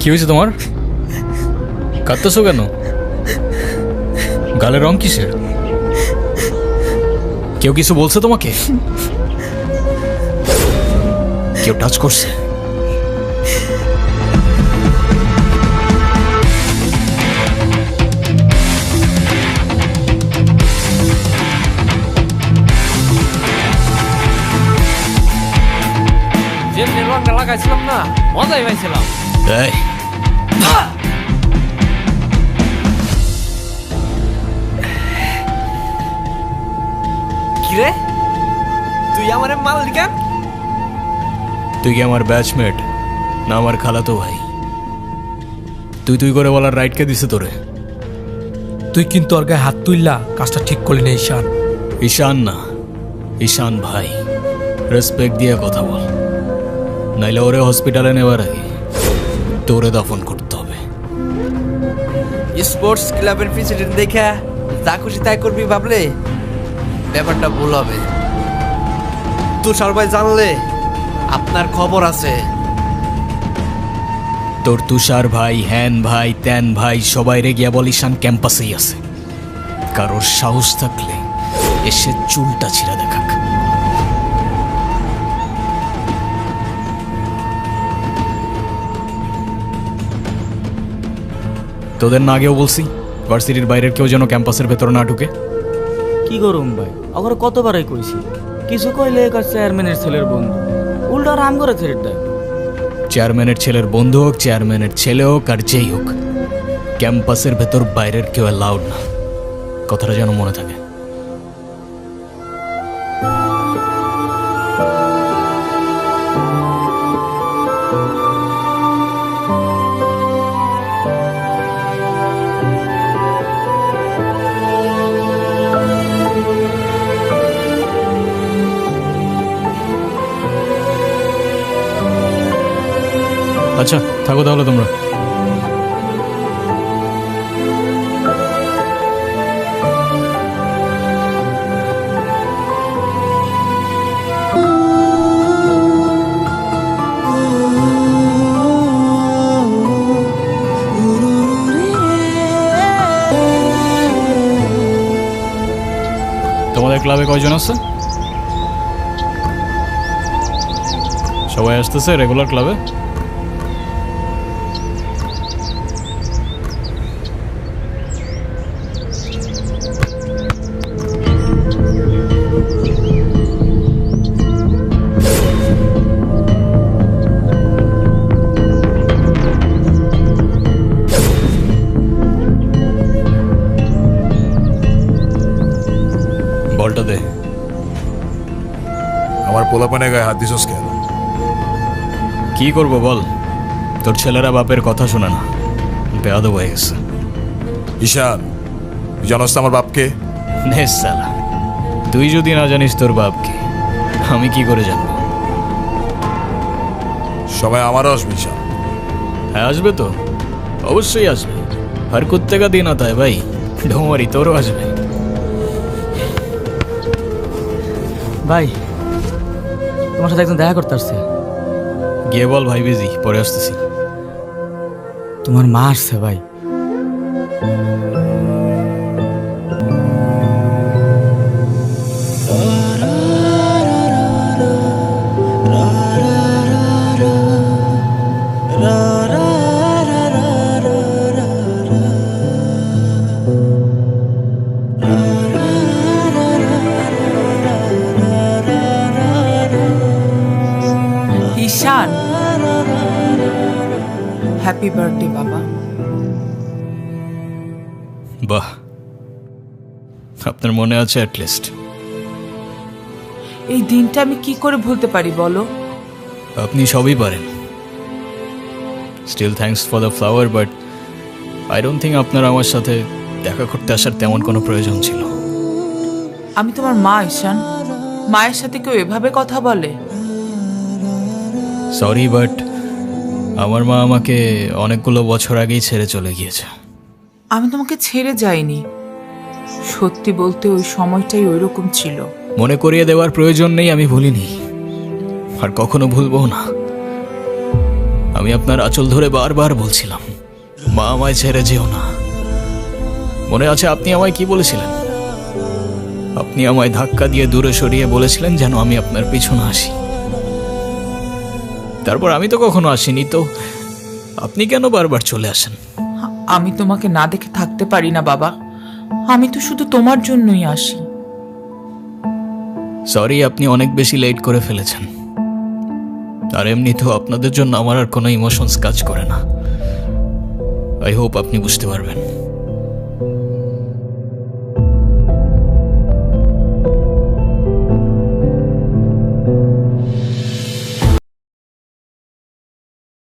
কি হয়েছে তোমার? কাঁদতেছো কেন? গালের রং কিসের? কেউ কিছু বলছে তোমাকে? কেউ টাচ করছে? যেমনি রংটা লাগাইছিলাম না, মজাই পাইছিলাম। এই কিরে, তুই আমার মারলি কেন? তুই কি আমার ব্যাচমেট না আমার খালাতো ভাই? তুই তুই করে বলার রাইট কে দিছে তোরে? তুই কিন্তু ওর গায়ে হাত তুললা, কাজটা ঠিক করলি না ঈশান। ঈশান না, ঈশান ভাই। রেসপেক্ট দিয়ে কথা বল, নাইলে ওরে হসপিটালে নেওয়ার আগে তোরে দফন করতে হবে। স্পোর্টস ক্লাবের প্রেসিডেন্ট দেখা যা খুশি তাই করবি ভাবলে ব্যাপারটা ভুল হবে। তুষার ভাই জানলে আপনার খবর আছে। তোর তুষার ভাই, হ্যান ভাই, ত্যান ভাই সবাই রে গিয়া বল ঈশান ক্যাম্পাসেই আছে। কারোর সাহস থাকলে এসে চুলটা ছিঁড়া দেখাক। তোদের না আগেও বলছি ভার্সিটির বাইরের কেউ যেন ক্যাম্পাসের ভেতর না ঢুকে। কি করুম ভাই, ওখানে কতবারই কইছি, কিছু কইলে কার চেয়ারম্যানের ছেলের বন্ধু, উল্টা রাম করে ছেড়ে দেয়। চেয়ারম্যানের ছেলের বন্ধু হোক, চেয়ারম্যানের ছেলে হোক, আর যেই হোক, ক্যাম্পাসের ভেতর বাইরের কেউ অ্যালাউড না। কথাটা যেন মনে থাকে। আচ্ছা থাকো তাহলে তোমরা। তোমাদের ক্লাবে কয়জন আছে? সবাই আসতেছে রেগুলার ক্লাবে? বলটা দে। আমার পোলাপানে গায়ে হাত দিছস কেন? কি করবো বল, তোর ছেলেরা বাপের কথা শোনে না, বেয়াদব হয়ে গেছে। ঈশান, তুই জানোস তো আমার বাপকে? নে সালা, তুই যদি না জানিস তোর বাপকে, আমি কি করে জানবো? সময় আমারও আসবে ঈশান। হ্যাঁ আসবে তো, অবশ্যই আসবে। হর কুত্তেকা দিন আতা হ্যায় ভাই, ঢোমারি তোরও আসবে। ভাই, তোমার সাথে একজন দেখা করতে আসছে। গিয়ে বল ভাই বিজি, পরে আসতেছি। তোমার মা আসছে ভাই। ঈশান, হ্যাপি বার্থডে বাবা। বাহ, আপনার মনে আছে অ্যাটলিস্ট। এই দিনটা আমি কি করে ভুলতে পারি বলো? আপনি সবই পারেন। Still thanks for the flower, but I don't think আপনার আমার সাথে দেখা করতে আসার তেমন কোনো প্রয়োজন ছিল। আমি তোমার মা ঈশান, মায়ের সাথে কেউ এভাবে কথা বলে? সরি, বাট আমার মা আমাকে অনেকগুলো বছর আগেই ছেড়ে চলে গিয়েছে। আমি তোমাকে ছেড়ে যাইনি, সত্যি বলতে ওই সময়টাই ওইরকম ছিল। মনে করিয়ে দেওয়ার প্রয়োজন নেই, আমি ভুলিনি আর কখনো ভুলবো না। আমি আপনার আঁচল ধরে বারবার বলছিলাম, মা আমায় ছেড়ে যেও না। মনে আছে আপনি আমায় কি বলেছিলেন? আপনি আমায় ধাক্কা দিয়ে দূরে সরিয়ে বলেছিলেন যেন আমি আপনার পিছনে আসি। তারপর আমি তো কখনো আসিনি, তো আপনি কেন বারবার চলে আসেন? আমি তোমাকে না দেখে থাকতে পারি না বাবা। আমি তো শুধু তোমার জন্যই আসি। সরি, আপনি অনেক বেশি লেট করে ফেলেছেন। আর এমনিতেও আপনাদের জন্য আমার আর কোনো ইমোশনস কাজ করে না। আই হোপ আপনি বুঝতে পারবেন।